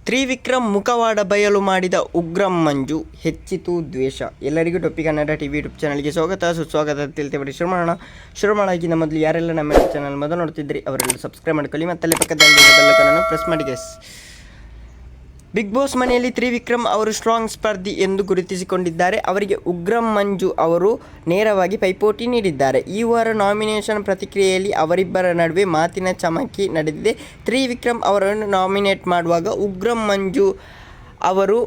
ತ್ರಿವಿಕ್ರಮ್ ಮುಖವಾಡ ಬಯಲು ಮಾಡಿದ ಉಗ್ರಂ ಮಂಜು, ಹೆಚ್ಚಿತು ದ್ವೇಷ. ಎಲ್ಲರಿಗೂ ಟೊಪ್ಪಿ ಕನ್ನಡ ಟಿವಿ ಯೂಟ್ಯೂಬ್ ಚಾನಲ್ಗೆ ಸ್ವಾಗತ ಸುಸ್ವಾಗತ. ತಿಳ್ತೇವೆ ಶುರು ಮಾಡೋಕ್ಕಿಂತ ಮೊದಲು ಯಾರೆಲ್ಲ ನಮ್ಮ ಚಾನಲ್ ಮೊದಲು ನೋಡ್ತಿದ್ರಿ ಅವರೆಲ್ಲ ಸಬ್ಸ್ಕ್ರೈಬ್ ಮಾಡ್ಕೊಳ್ಳಿ, ಮತ್ತಲ್ಲಿ ಪಕ್ಕದಲ್ಲಿ ಬೆಲ್ಲಕ್ಕನ್ನು ಪ್ರೆಸ್ ಮಾಡಿ ಗೈಸ್. ಬಿಗ್ ಬಾಸ್ ಮನೆಯಲ್ಲಿ ತ್ರಿವಿಕ್ರಮ್ ಅವರು ಸ್ಟ್ರಾಂಗ್ ಸ್ಪರ್ಧಿ ಎಂದು ಗುರುತಿಸಿಕೊಂಡಿದ್ದಾರೆ. ಅವರಿಗೆ ಉಗ್ರಂ ಮಂಜು ಅವರು ನೇರವಾಗಿ ಪೈಪೋಟಿ ನೀಡಿದ್ದಾರೆ. ಈ ವಾರ ನಾಮಿನೇಷನ್ ಪ್ರತಿಕ್ರಿಯೆಯಲ್ಲಿ ಅವರಿಬ್ಬರ ನಡುವೆ ಮಾತಿನ ಚಮಕಿ ನಡೆದಿದೆ. ತ್ರಿವಿಕ್ರಮ್ ಅವರನ್ನು ನಾಮಿನೇಟ್ ಮಾಡುವಾಗ ಉಗ್ರಂ ಮಂಜು ಅವರು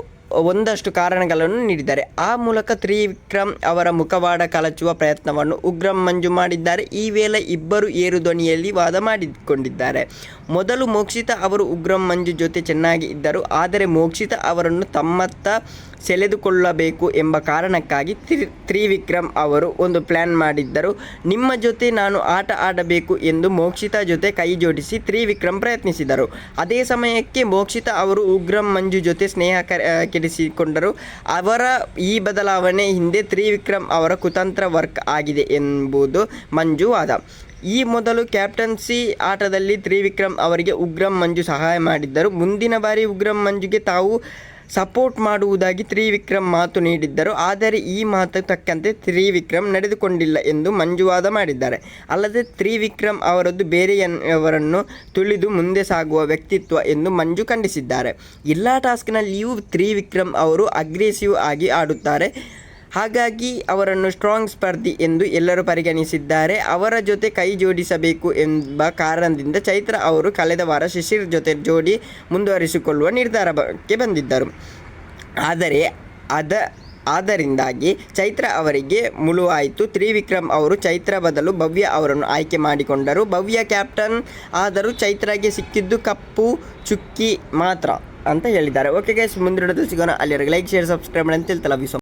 ಒಂದಷ್ಟು ಕಾರಣಗಳನ್ನು ನೀಡಿದ್ದಾರೆ. ಆ ಮೂಲಕ ತ್ರಿವಿಕ್ರಮ್ ಅವರ ಮುಖವಾಡ ಕಳಚುವ ಪ್ರಯತ್ನವನ್ನು ಉಗ್ರಂ ಮಂಜು ಮಾಡಿದ್ದಾರೆ. ಈ ವೇಳೆ ಇಬ್ಬರು ಏರು ಧ್ವನಿಯಲ್ಲಿ ವಾದ ಮಾಡಿಕೊಂಡಿದ್ದಾರೆ. ಮೊದಲು ಮೋಕ್ಷಿತಾ ಅವರು ಉಗ್ರಂ ಮಂಜು ಜೊತೆ ಚೆನ್ನಾಗಿ ಇದ್ದರು, ಆದರೆ ಮೋಕ್ಷಿತಾ ಅವರನ್ನು ತಮ್ಮತ್ತ ಸೆಳೆದುಕೊಳ್ಳಬೇಕು ಎಂಬ ಕಾರಣಕ್ಕಾಗಿ ತ್ರಿವಿಕ್ರಮ್ ಅವರು ಒಂದು ಪ್ಲ್ಯಾನ್ ಮಾಡಿದ್ದರು. ನಿಮ್ಮ ಜೊತೆ ನಾನು ಆಟ ಆಡಬೇಕು ಎಂದು ಮೋಕ್ಷಿತಾ ಜೊತೆ ಕೈ ಜೋಡಿಸಿ ತ್ರಿವಿಕ್ರಮ್ ಪ್ರಯತ್ನಿಸಿದರು. ಅದೇ ಸಮಯಕ್ಕೆ ಮೋಕ್ಷಿತಾ ಅವರು ಉಗ್ರಂ ಮಂಜು ಜೊತೆ ಸ್ನೇಹ ಕೆಡಿಸಿಕೊಂಡರು. ಅವರ ಈ ಬದಲಾವಣೆ ಹಿಂದೆ ತ್ರಿವಿಕ್ರಮ್ ಅವರ ಕುತಂತ್ರ ವರ್ಕ್ ಆಗಿದೆ ಎಂಬುದು ಮಂಜು ವಾದ. ಈ ಮೊದಲು ಕ್ಯಾಪ್ಟನ್ಸಿ ಆಟದಲ್ಲಿ ತ್ರಿವಿಕ್ರಮ್ ಅವರಿಗೆ ಉಗ್ರಂ ಮಂಜು ಸಹಾಯ ಮಾಡಿದ್ದರು. ಮುಂದಿನ ಬಾರಿ ಉಗ್ರಂ ಮಂಜುಗೆ ತಾವು ಸಪೋರ್ಟ್ ಮಾಡುವುದಾಗಿ ತ್ರಿವಿಕ್ರಮ್ ಮಾತು ನೀಡಿದ್ದರು. ಆದರೆ ಈ ಮಾತು ತಕ್ಕಂತೆ ತ್ರಿವಿಕ್ರಮ್ ನಡೆದುಕೊಂಡಿಲ್ಲ ಎಂದು ಮಂಜು ವಾದ ಮಾಡಿದ್ದಾರೆ. ಅಲ್ಲದೆ ತ್ರಿವಿಕ್ರಮ್ ಅವರದ್ದು ಬೇರೆಯವರನ್ನು ತುಳಿದು ಮುಂದೆ ಸಾಗುವ ವ್ಯಕ್ತಿತ್ವ ಎಂದು ಮಂಜು ಖಂಡಿಸಿದ್ದಾರೆ. ಎಲ್ಲ ಟಾಸ್ಕ್ನಲ್ಲಿಯೂ ತ್ರಿವಿಕ್ರಮ್ ಅವರು ಅಗ್ರೆಸಿವ್ ಆಗಿ ಆಡುತ್ತಾರೆ, ಹಾಗಾಗಿ ಅವರನ್ನು ಸ್ಟ್ರಾಂಗ್ ಸ್ಪರ್ಧಿ ಎಂದು ಎಲ್ಲರೂ ಪರಿಗಣಿಸಿದ್ದಾರೆ. ಅವರ ಜೊತೆ ಕೈ ಜೋಡಿಸಬೇಕು ಎಂಬ ಕಾರಣದಿಂದ ಚೈತ್ರ ಅವರು ಕಳೆದ ವಾರ ಶಿಶಿರ್ ಜೊತೆ ಜೋಡಿ ಮುಂದುವರಿಸಿಕೊಳ್ಳುವ ನಿರ್ಧಾರಕ್ಕೆ ಬಂದಿದ್ದರು. ಆದ್ದರಿಂದಾಗಿ ಚೈತ್ರ ಅವರಿಗೆ ಮುಳುವಾಯಿತು. ತ್ರಿವಿಕ್ರಮ್ ಅವರು ಚೈತ್ರ ಬದಲು ಭವ್ಯ ಅವರನ್ನು ಆಯ್ಕೆ ಮಾಡಿಕೊಂಡರು. ಭವ್ಯ ಕ್ಯಾಪ್ಟನ್ ಆದರೂ ಚೈತ್ರಗೆ ಸಿಕ್ಕಿದ್ದು ಕಪ್ಪು ಚುಕ್ಕಿ ಮಾತ್ರ ಅಂತ ಹೇಳಿದ್ದಾರೆ. ಓಕೆ ಗೈಸ್, ಮುಂದಿನ ಸಿಗೋಣ. ಅಲ್ಲಿವರೆಗೆ ಲೈಕ್, ಶೇರ್, ಸಬ್ಸ್ಕ್ರೈಬ್ ಮಾಡಿ ಅಂತ ಹೇಳ್ತಲ್ಲ.